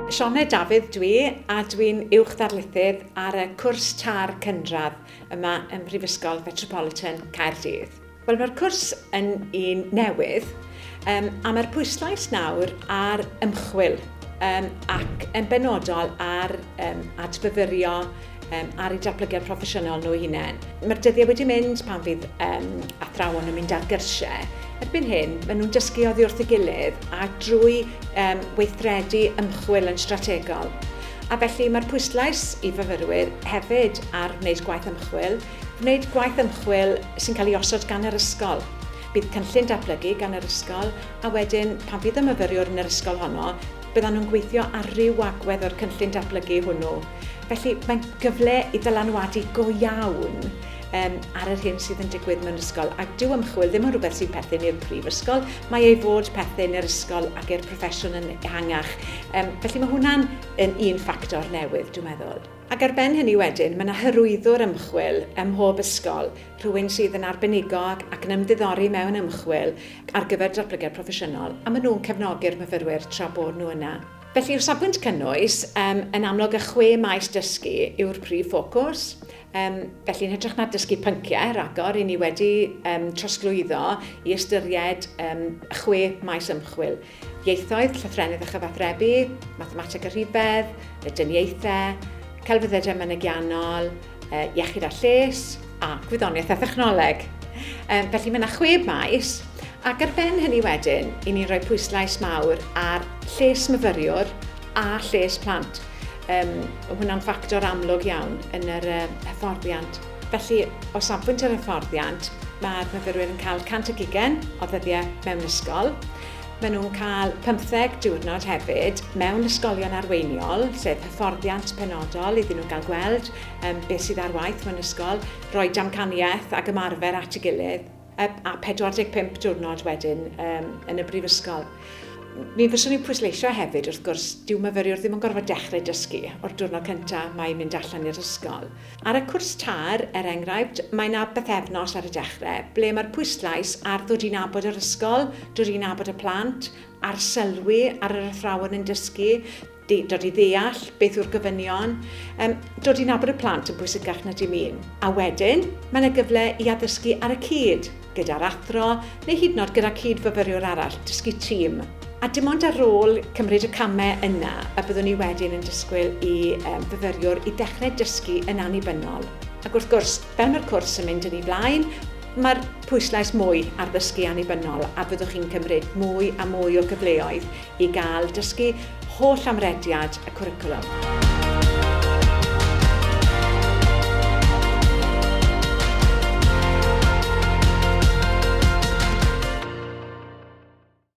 Sioned Dafydd dwi, a dwi'n uwch darlithydd ar y cwrs TAR Cynradd yma ym Mhrifysgol Metropolitan Caerdydd. Wel, mae'r cwrs yn un newydd, a mae'r pwyslais nawr ar ymchwil ac yn benodol ar adfyfurio ar eu datblygiad proffesiynol nhw hunain. Mae'r dyddiau wedi mynd pan fydd athrawon yn mynd ar gyrsiau. Erbyn hyn, maen nhw'n dysgu oddi wrth ei gilydd a drwy weithredu ymchwil yn strategol. A felly mae'r pwyslais i fyfyrwyr hefyd ar wneud gwaith ymchwil sy'n cael ei osod gan yr ysgol. Bydd cynllun datblygu gan yr ysgol, a wedyn pan fydd y myfyriwr yn yr ysgol honno, byddan nhw'n gweithio ar ryw agwedd o'r cynllun datblygu hwnnw. Felly mae'n gyfle i ddylanwadu go iawn ar yr hyn sydd yn digwydd mewn ysgol. Ac dyw ymchwil ddim yn rhywbeth sy'n perthyn i'r prifysgol, mae ei fod perthyn i'r ysgol ac i'r proffesiwn yn ehangach. Felly mae hwnna'n un ffactor newydd, dwi'n meddwl. Ac ar ben hynny wedyn, mae yna hyrwyddwr ymchwil ym mhob ysgol, rhywun sydd yn arbenigo ac yn ymdiddori mewn ymchwil ar gyfer datblygiad proffesiynol, a maen nhw'n cefnogi'r myfyrwyr tra bod nhw yna. Felly, o safbwynt cynnwys, yn amlwg y 6 maes dysgu yw'r prif ffocws. Felly, yn hytrach na dysgu pynciau ragor, i ni wedi trosglwyddo i ystyried 6 maes ymchwil. Ieithoedd, llythrennedd a chyfathrebu, mathemateg a rhifedd, dyniaethau, celfyddydau mynegiannol, iechyd a lles a gwyddoniaeth a thechnoleg. Felly mae yna 6 maes, ac ar ben hynny wedyn, i ni'n rhoi pwyslais mawr ar lles myfyriwr a lles plant. Hwnna'n ffactor amlwg iawn yn yr hyfforddiant. Felly, o safbwynt yr hyfforddiant, mae'r myfyrwyr yn cael 120 o ddyddiau mewn ysgol. Maen nhw'n cael 15 diwrnod hefyd mewn ysgolion arweiniol, sef hyfforddiant penodol iddyn nhw'n cael gweld beth sydd ar waith mewn ysgol, rhoi damcaniaeth ac ymarfer at ei gilydd, a 45 diwrnod wedyn yn y brifysgol. Mi fyswn i'n pwysleisio hefyd, wrth gwrs, dyw myfyriwr ddim yn gorfod dechrau dysgu o'r diwrnod cyntaf mae'n mynd allan i'r ysgol. Ar y cwrs TAR, enghraifft, mae yna bythefnos ar y dechrau, ble mae'r pwyslais ar ddod i nabod yr ysgol, dod i nabod y plant, ar sylwi ar yr athrawon yn dysgu, dod i ddeall beth yw'r gofynion, dod i nabod y plant yn bwysicach na dim un. A wedyn, mae yna gyfle i addysgu ar y cyd, gyda'r athro, neu hyd yn oed gyda cydfyfyriwr arall, dysgu tîm. A dim ond ar ôl cymryd y camau yna, a byddwn ni wedyn yn disgwyl i fyfyriwr i dechrau dysgu yn annibynnol. Ac wrth gwrs, fewn yr cwrs yn mynd yn ei blaen, mae'r pwyslais mwy ar ddysgu annibynnol, a byddwch chi'n cymryd mwy a mwy o gyfleoedd i gael dysgu holl amrediad y cwricwlwm.